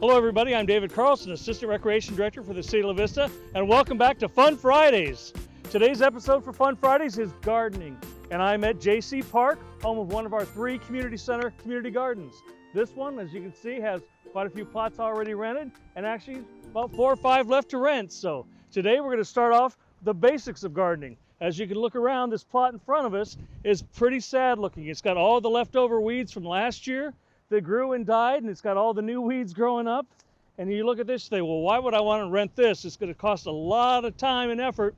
Hello everybody, I'm David Karlson, Assistant Recreation Director for the City of La Vista, and welcome back to Fun Fridays. Today's episode for Fun Fridays is gardening, and I'm at J.C. Park, home of one of our 3 community center community gardens. This one, as you can see, has quite a few plots already rented, and actually about 4 or 5 left to rent. So today we're going to start off the basics of gardening. As you can look around, this plot in front of us is pretty sad looking. It's got all the leftover weeds from last year that grew and died, and it's got all the new weeds growing up. And you look at this and say, well, why would I want to rent this? It's going to cost a lot of time and effort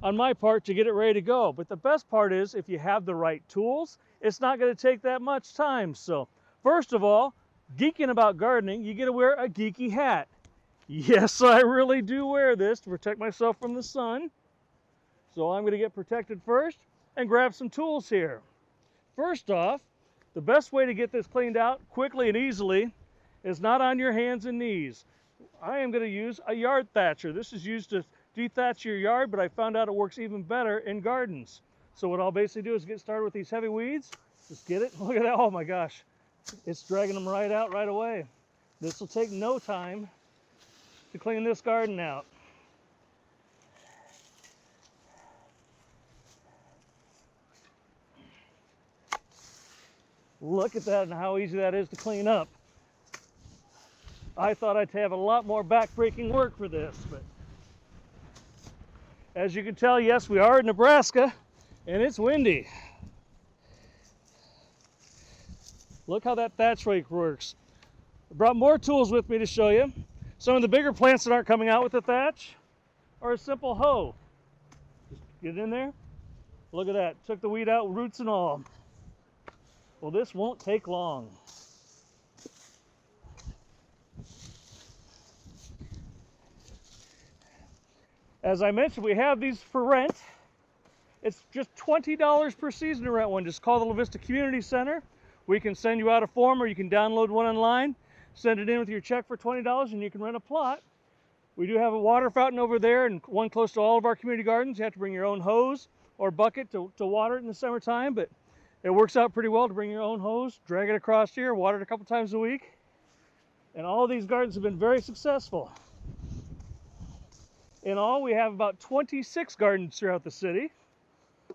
on my part to get it ready to go. But the best part is, if you have the right tools, it's not going to take that much time. So first of all, geeking about gardening, you get to wear a geeky hat. Yes, I really do wear this to protect myself from the sun. So I'm going to get protected first and grab some tools here. First off, the best way to get this cleaned out quickly and easily is not on your hands and knees. I am going to use a yard thatcher. This is used to dethatch your yard, but I found out it works even better in gardens. So what I'll basically do is get started with these heavy weeds. Just get it. Look at that. Oh my gosh. It's dragging them right out right away. This will take no time to clean this garden out. Look at that and how easy that is to clean up. I thought I'd have a lot more back-breaking work for this, but as you can tell, yes, we are in Nebraska and it's windy. Look how that thatch rake works. I brought more tools with me to show you. Some of the bigger plants that aren't coming out with the thatch are a simple hoe. Just get in there. Look at that. Took the weed out, roots and all. Well, this won't take long. As I mentioned, we have these for rent. It's just $20 per season to rent one. Just call the La Vista Community Center. We can send you out a form, or you can download one online, send it in with your check for $20, and you can rent a plot. We do have a water fountain over there and one close to all of our community gardens. You have to bring your own hose or bucket to water it in the summertime, but it works out pretty well to bring your own hose, drag it across here, water it a couple times a week. And all these gardens have been very successful. In all, we have about 26 gardens throughout the city,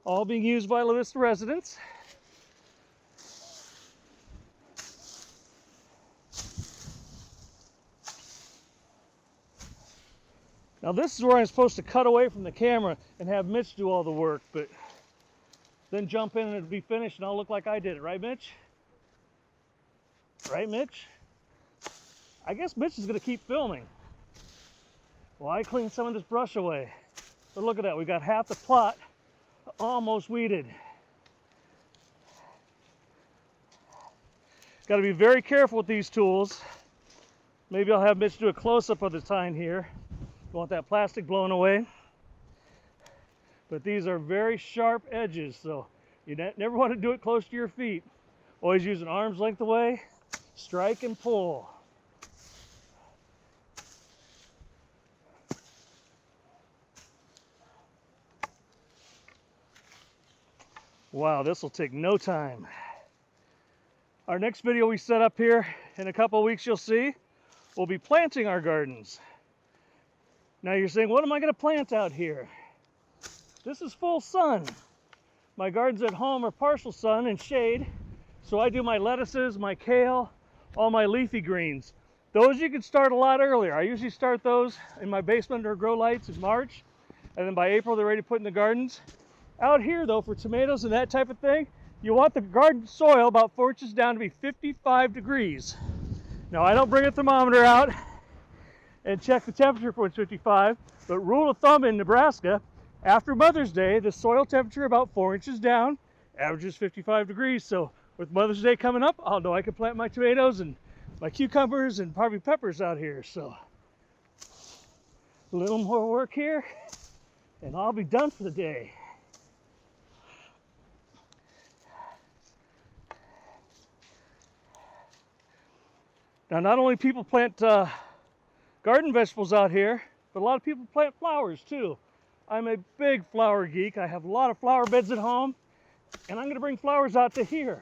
all being used by La Vista residents. Now this is where I'm supposed to cut away from the camera and have Mitch do all the work, but then jump in and it'll be finished and I'll look like I did it. Right, Mitch? Right, Mitch? I guess Mitch is going to keep filming. Well, I cleaned some of this brush away. But look at that. We got half the plot almost weeded. Got to be very careful with these tools. Maybe I'll have Mitch do a close-up of the tine here. Don't want that plastic blown away. But these are very sharp edges, so you never want to do it close to your feet. Always use an arm's length away, strike and pull. Wow, this will take no time. Our next video we set up here in a couple of weeks, you'll see, we'll be planting our gardens. Now you're saying, what am I going to plant out here? This is full sun. My gardens at home are partial sun and shade, so I do my lettuces, my kale, all my leafy greens. Those you can start a lot earlier. I usually start those in my basement or grow lights in March, and then by April they're ready to put in the gardens. Out here though, for tomatoes and that type of thing, you want the garden soil about 4 inches down to be 55 degrees. Now I don't bring a thermometer out and check the temperature for 55, but rule of thumb in Nebraska, after Mother's Day, the soil temperature about 4 inches down, averages 55 degrees. So with Mother's Day coming up, I'll know I can plant my tomatoes and my cucumbers and probably peppers out here. So a little more work here and I'll be done for the day. Now, not only people plant garden vegetables out here, but a lot of people plant flowers too. I'm a big flower geek. I have a lot of flower beds at home, and I'm going to bring flowers out to here.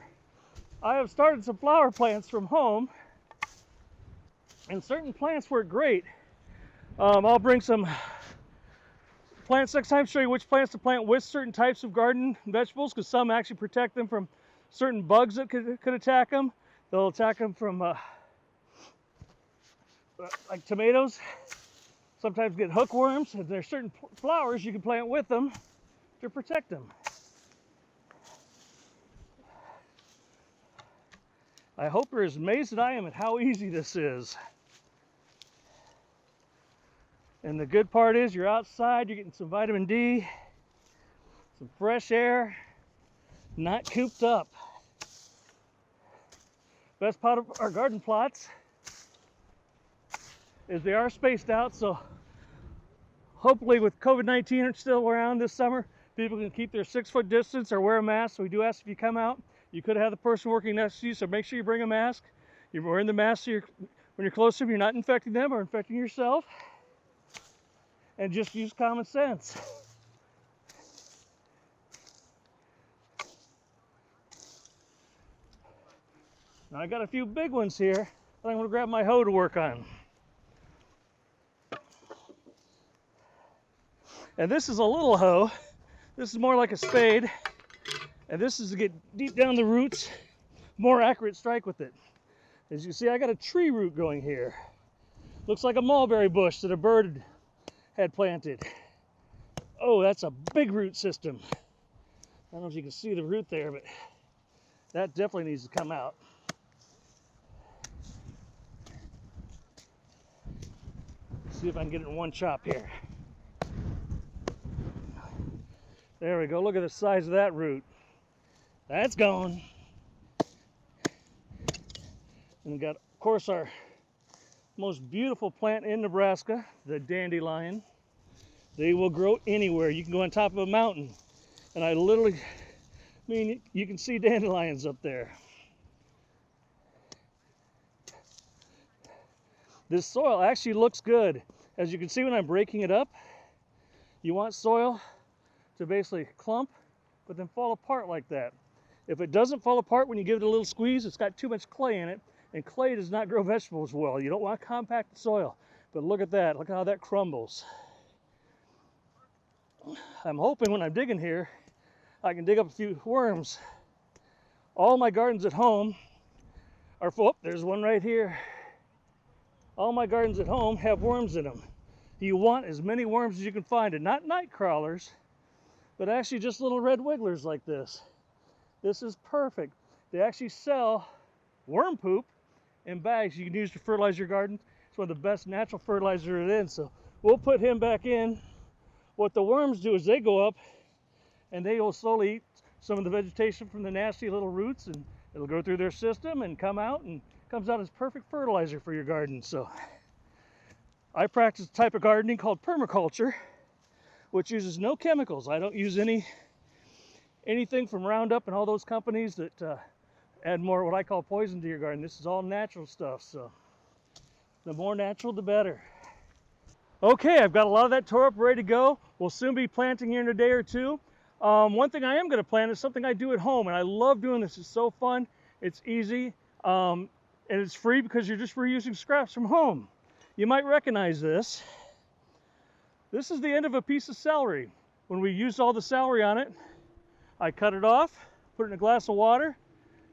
I have started some flower plants from home, and certain plants work great. I'll bring some plants next time, show you which plants to plant with certain types of garden vegetables, because some actually protect them from certain bugs that could attack them. They'll attack them from like tomatoes. Sometimes get hookworms, and there's certain flowers you can plant with them to protect them. I hope you're as amazed as I am at how easy this is. And the good part is you're outside, you're getting some vitamin D, some fresh air, not cooped up. Best part of our garden plots is they are spaced out, so hopefully with COVID-19 still around this summer, people can keep their 6-foot distance or wear a mask. So we do ask if you come out, you could have the person working next to you, so make sure you bring a mask. You're wearing the mask so when you're close to them, you're not infecting them or infecting yourself. And just use common sense. Now I got a few big ones here that I'm going to grab my hoe to work on. And this is a little hoe. This is more like a spade. And this is to get deep down the roots, more accurate strike with it. As you see, I got a tree root going here. Looks like a mulberry bush that a bird had planted. Oh, that's a big root system. I don't know if you can see the root there, but that definitely needs to come out. See if I can get it in one chop here. There we go. Look at the size of that root. That's gone. And we got, of course, our most beautiful plant in Nebraska, the dandelion. They will grow anywhere. You can go on top of a mountain, and I literally mean you can see dandelions up there. This soil actually looks good. As you can see when I'm breaking it up, you want soil to basically clump, but then fall apart like that. If it doesn't fall apart when you give it a little squeeze, it's got too much clay in it, and clay does not grow vegetables well. You don't want compacted soil, but look at that. Look how that crumbles. I'm hoping when I'm digging here, I can dig up a few worms. All my gardens at home are full. Oh, there's one right here. All my gardens at home have worms in them. You want as many worms as you can find, and not night crawlers, but actually just little red wigglers like this. This is perfect. They actually sell worm poop in bags you can use to fertilize your garden. It's one of the best natural fertilizer it is, so we'll put him back in. What the worms do is they go up and they will slowly eat some of the vegetation from the nasty little roots, and it'll go through their system and come out, and comes out as perfect fertilizer for your garden. So I practice a type of gardening called permaculture, which uses no chemicals. I don't use anything from Roundup and all those companies that add more what I call poison to your garden. This is all natural stuff, so the more natural the better. Okay, I've got a lot of that tore up, ready to go. We'll soon be planting here in a day or two. One thing I am going to plant is something I do at home, and I love doing this. It's so fun, it's easy, and it's free because you're just reusing scraps from home. You might recognize this. This is the end of a piece of celery. When we used all the celery on it, I cut it off, put it in a glass of water.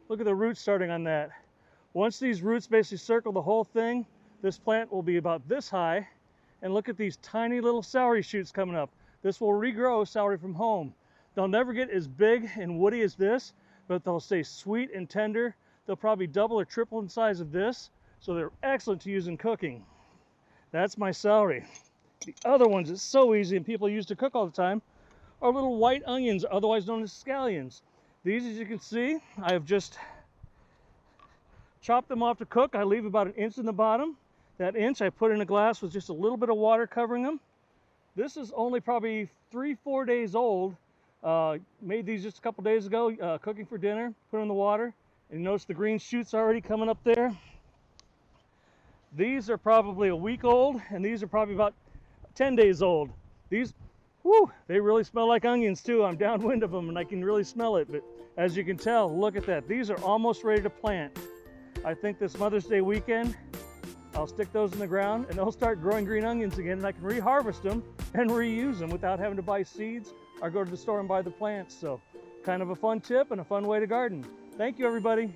Look at the roots starting on that. Once these roots basically circle the whole thing, this plant will be about this high. And look at these tiny little celery shoots coming up. This will regrow celery from home. They'll never get as big and woody as this, but they'll stay sweet and tender. They'll probably double or triple in size of this, so they're excellent to use in cooking. That's my celery. The other ones, it's so easy and people use to cook all the time, are little white onions, otherwise known as scallions. These, as you can see, I have just chopped them off to cook. I leave about 1 inch in the bottom. That inch I put in a glass with just a little bit of water covering them. This is only probably 3-4 days old. Made these just a couple days ago, cooking for dinner, put in the water, and you notice the green shoots already coming up there. These are probably a week old, and these are probably about 10 days old. These, whoo, they really smell like onions too. I'm downwind of them and I can really smell it, but As you can tell, look at that. These are almost ready to plant. I think this Mother's Day weekend, I'll stick those in the ground and they'll start growing green onions again, and I can reharvest them and reuse them without having to buy seeds or go to the store and buy the plants. So kind of a fun tip and a fun way to garden. Thank you, everybody.